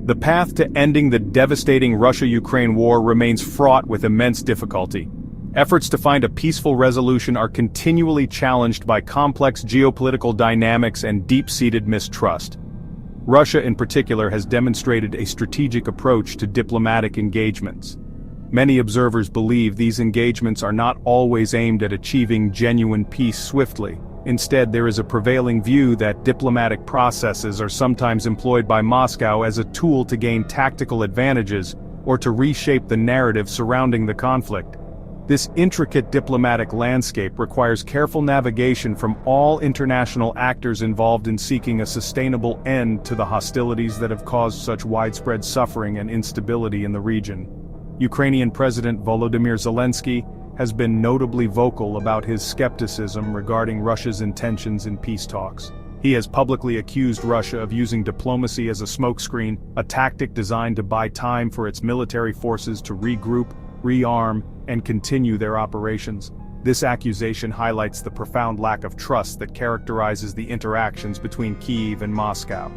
The path to ending the devastating Russia-Ukraine war remains fraught with immense difficulty. Efforts to find a peaceful resolution are continually challenged by complex geopolitical dynamics and deep-seated mistrust. Russia in particular has demonstrated a strategic approach to diplomatic engagements. Many observers believe these engagements are not always aimed at achieving genuine peace swiftly. Instead, there is a prevailing view that diplomatic processes are sometimes employed by Moscow as a tool to gain tactical advantages or to reshape the narrative surrounding the conflict. This intricate diplomatic landscape requires careful navigation from all international actors involved in seeking a sustainable end to the hostilities that have caused such widespread suffering and instability in the region. Ukrainian President Volodymyr Zelensky has been notably vocal about his skepticism regarding Russia's intentions in peace talks. He has publicly accused Russia of using diplomacy as a smokescreen, a tactic designed to buy time for its military forces to regroup, rearm, and continue their operations. This accusation highlights the profound lack of trust that characterizes the interactions between Kyiv and Moscow.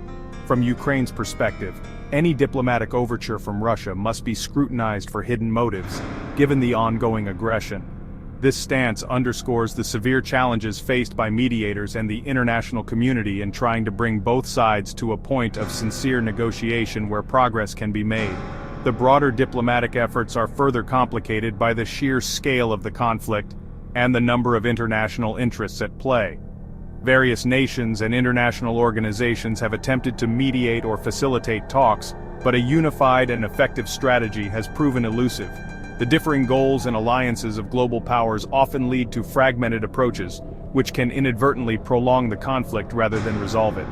From Ukraine's perspective, any diplomatic overture from Russia must be scrutinized for hidden motives, given the ongoing aggression. This stance underscores the severe challenges faced by mediators and the international community in trying to bring both sides to a point of sincere negotiation where progress can be made. The broader diplomatic efforts are further complicated by the sheer scale of the conflict and the number of international interests at play. Various nations and international organizations have attempted to mediate or facilitate talks, but a unified and effective strategy has proven elusive. The differing goals and alliances of global powers often lead to fragmented approaches, which can inadvertently prolong the conflict rather than resolve it.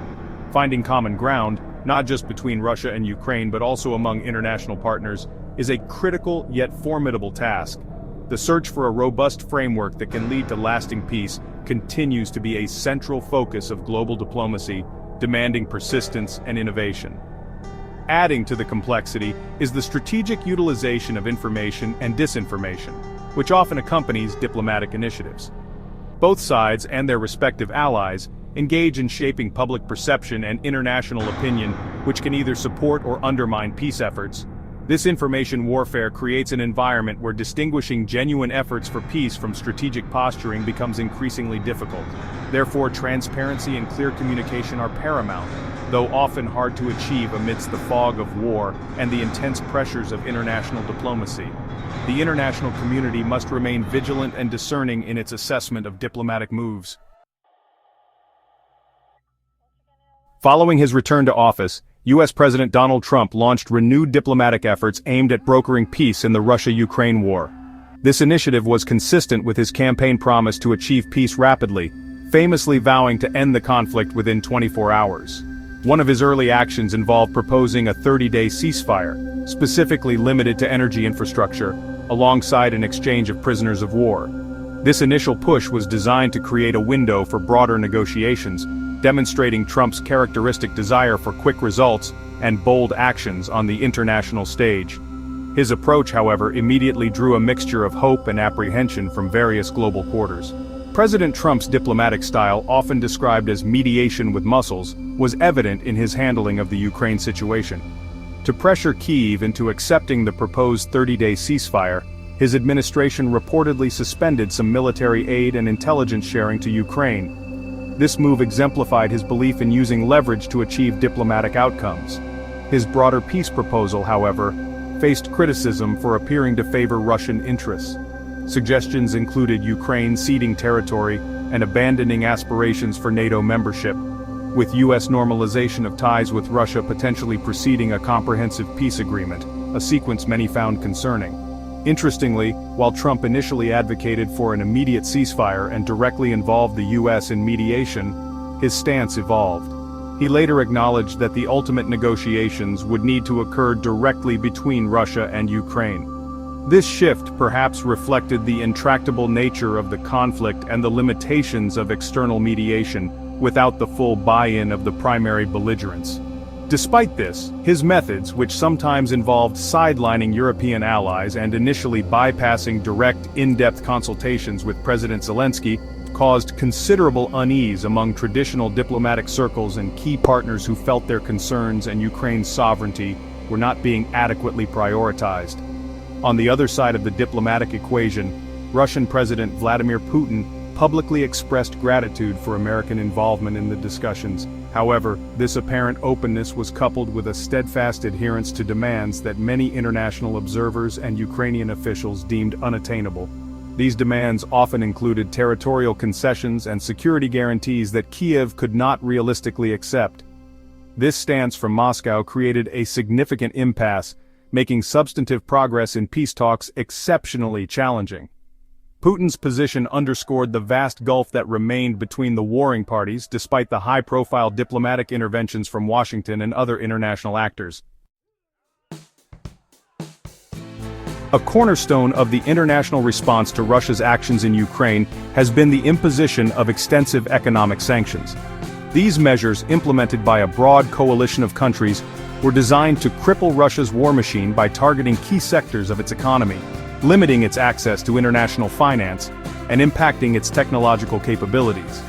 Finding common ground, not just between Russia and Ukraine but also among international partners, is a critical yet formidable task. The search for a robust framework that can lead to lasting peace continues to be a central focus of global diplomacy, demanding persistence and innovation. Adding to the complexity is the strategic utilization of information and disinformation, which often accompanies diplomatic initiatives. Both sides and their respective allies engage in shaping public perception and international opinion, which can either support or undermine peace efforts. This information warfare creates an environment where distinguishing genuine efforts for peace from strategic posturing becomes increasingly difficult. Therefore, transparency and clear communication are paramount, though often hard to achieve amidst the fog of war and the intense pressures of international diplomacy. The international community must remain vigilant and discerning in its assessment of diplomatic moves. Following his return to office, U.S. President Donald Trump launched renewed diplomatic efforts aimed at brokering peace in the Russia-Ukraine war. This initiative was consistent with his campaign promise to achieve peace rapidly, famously vowing to end the conflict within 24 hours. One of his early actions involved proposing a 30-day ceasefire, specifically limited to energy infrastructure, alongside an exchange of prisoners of war. This initial push was designed to create a window for broader negotiations, demonstrating Trump's characteristic desire for quick results and bold actions on the international stage. His approach, however, immediately drew a mixture of hope and apprehension from various global quarters. President Trump's diplomatic style, often described as mediation with muscles, was evident in his handling of the Ukraine situation. To pressure Kyiv into accepting the proposed 30-day ceasefire, his administration reportedly suspended some military aid and intelligence sharing to Ukraine. This move exemplified his belief in using leverage to achieve diplomatic outcomes. His broader peace proposal, however, faced criticism for appearing to favor Russian interests. Suggestions included Ukraine ceding territory and abandoning aspirations for NATO membership, with U.S. normalization of ties with Russia potentially preceding a comprehensive peace agreement, a sequence many found concerning. Interestingly, while Trump initially advocated for an immediate ceasefire and directly involved the U.S. in mediation, his stance evolved. He later acknowledged that the ultimate negotiations would need to occur directly between Russia and Ukraine. This shift perhaps reflected the intractable nature of the conflict and the limitations of external mediation, without the full buy-in of the primary belligerents. Despite this, his methods, which sometimes involved sidelining European allies and initially bypassing direct, in-depth consultations with President Zelensky, caused considerable unease among traditional diplomatic circles and key partners who felt their concerns and Ukraine's sovereignty were not being adequately prioritized. On the other side of the diplomatic equation, Russian President Vladimir Putin publicly expressed gratitude for American involvement in the discussions. However, this apparent openness was coupled with a steadfast adherence to demands that many international observers and Ukrainian officials deemed unattainable. These demands often included territorial concessions and security guarantees that Kiev could not realistically accept. This stance from Moscow created a significant impasse, making substantive progress in peace talks exceptionally challenging. Putin's position underscored the vast gulf that remained between the warring parties despite the high-profile diplomatic interventions from Washington and other international actors. A cornerstone of the international response to Russia's actions in Ukraine has been the imposition of extensive economic sanctions. These measures, implemented by a broad coalition of countries, were designed to cripple Russia's war machine by targeting key sectors of its economy, limiting its access to international finance, and impacting its technological capabilities.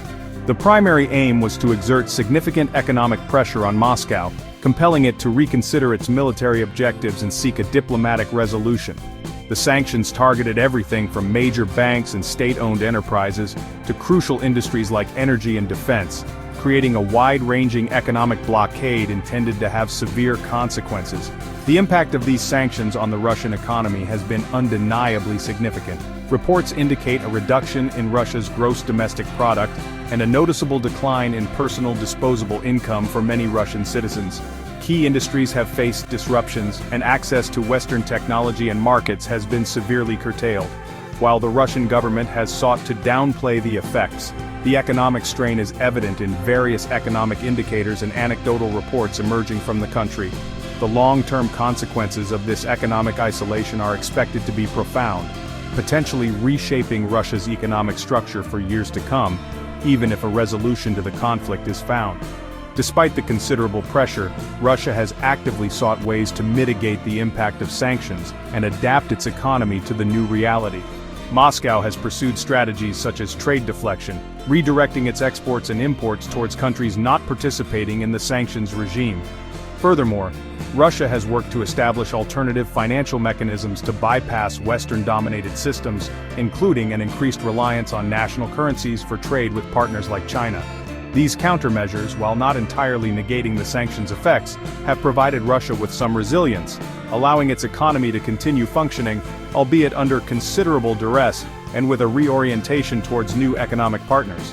The primary aim was to exert significant economic pressure on Moscow, compelling it to reconsider its military objectives and seek a diplomatic resolution. The sanctions targeted everything from major banks and state-owned enterprises to crucial industries like energy and defense, creating a wide-ranging economic blockade intended to have severe consequences. The impact of these sanctions on the Russian economy has been undeniably significant. Reports indicate a reduction in Russia's gross domestic product and a noticeable decline in personal disposable income for many Russian citizens. Key industries have faced disruptions, and access to Western technology and markets has been severely curtailed. While the Russian government has sought to downplay the effects, the economic strain is evident in various economic indicators and anecdotal reports emerging from the country. The long-term consequences of this economic isolation are expected to be profound, potentially reshaping Russia's economic structure for years to come, even if a resolution to the conflict is found. Despite the considerable pressure, Russia has actively sought ways to mitigate the impact of sanctions and adapt its economy to the new reality. Moscow has pursued strategies such as trade deflection, redirecting its exports and imports towards countries not participating in the sanctions regime. Furthermore, Russia has worked to establish alternative financial mechanisms to bypass Western-dominated systems, including an increased reliance on national currencies for trade with partners like China. These countermeasures, while not entirely negating the sanctions' effects, have provided Russia with some resilience, allowing its economy to continue functioning, albeit under considerable duress and with a reorientation towards new economic partners.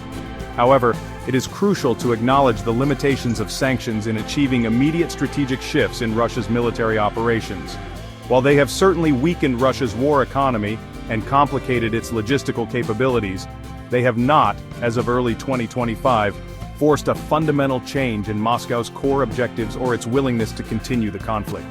However, it is crucial to acknowledge the limitations of sanctions in achieving immediate strategic shifts in Russia's military operations. While they have certainly weakened Russia's war economy and complicated its logistical capabilities, they have not, as of early 2025, forced a fundamental change in Moscow's core objectives or its willingness to continue the conflict.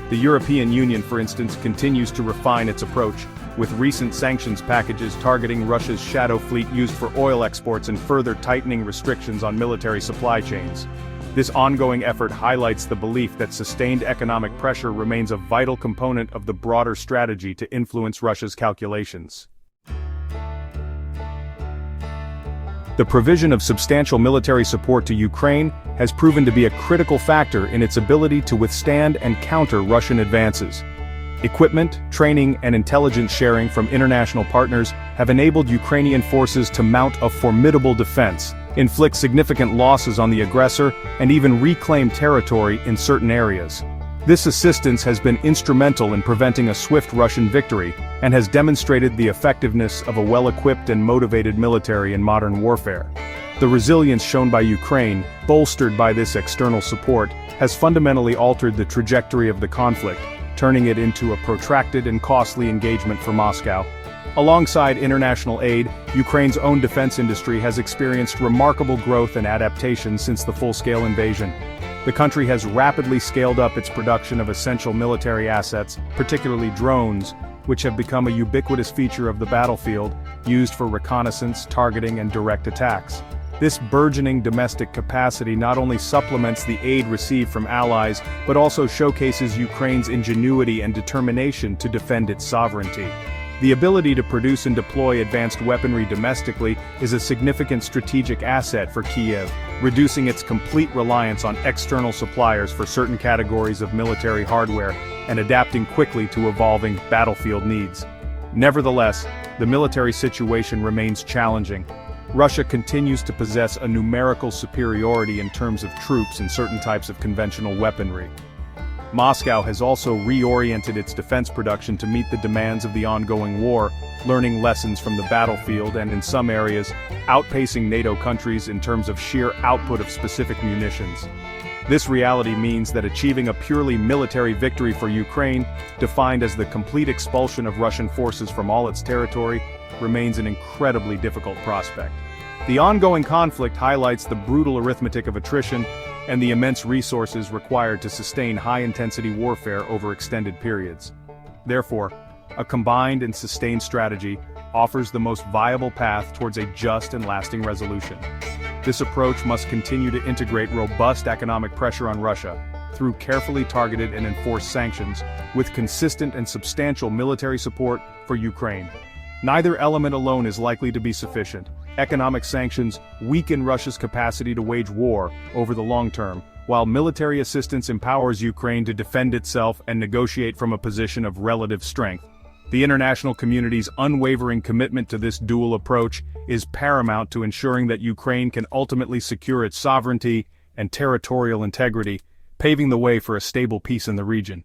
The European Union, for instance, continues to refine its approach, with recent sanctions packages targeting Russia's shadow fleet used for oil exports and further tightening restrictions on military supply chains. This ongoing effort highlights the belief that sustained economic pressure remains a vital component of the broader strategy to influence Russia's calculations. The provision of substantial military support to Ukraine has proven to be a critical factor in its ability to withstand and counter Russian advances. Equipment, training, and intelligence sharing from international partners have enabled Ukrainian forces to mount a formidable defense, inflict significant losses on the aggressor, and even reclaim territory in certain areas. This assistance has been instrumental in preventing a swift Russian victory, and has demonstrated the effectiveness of a well-equipped and motivated military in modern warfare. The resilience shown by Ukraine, bolstered by this external support, has fundamentally altered the trajectory of the conflict, turning it into a protracted and costly engagement for Moscow. Alongside international aid, Ukraine's own defense industry has experienced remarkable growth and adaptation since the full-scale invasion. The country has rapidly scaled up its production of essential military assets, particularly drones, which have become a ubiquitous feature of the battlefield, used for reconnaissance, targeting, and direct attacks. This burgeoning domestic capacity not only supplements the aid received from allies, but also showcases Ukraine's ingenuity and determination to defend its sovereignty. The ability to produce and deploy advanced weaponry domestically is a significant strategic asset for Kiev, reducing its complete reliance on external suppliers for certain categories of military hardware and adapting quickly to evolving battlefield needs. Nevertheless, the military situation remains challenging. Russia continues to possess a numerical superiority in terms of troops and certain types of conventional weaponry. Moscow has also reoriented its defense production to meet the demands of the ongoing war, learning lessons from the battlefield and in some areas, outpacing NATO countries in terms of sheer output of specific munitions. This reality means that achieving a purely military victory for Ukraine, defined as the complete expulsion of Russian forces from all its territory, remains an incredibly difficult prospect. The ongoing conflict highlights the brutal arithmetic of attrition and the immense resources required to sustain high-intensity warfare over extended periods. Therefore, a combined and sustained strategy offers the most viable path towards a just and lasting resolution. This approach must continue to integrate robust economic pressure on Russia through carefully targeted and enforced sanctions, with consistent and substantial military support for Ukraine. Neither element alone is likely to be sufficient. Economic sanctions weaken Russia's capacity to wage war over the long term, while military assistance empowers Ukraine to defend itself and negotiate from a position of relative strength. The international community's unwavering commitment to this dual approach is paramount to ensuring that Ukraine can ultimately secure its sovereignty and territorial integrity, paving the way for a stable peace in the region.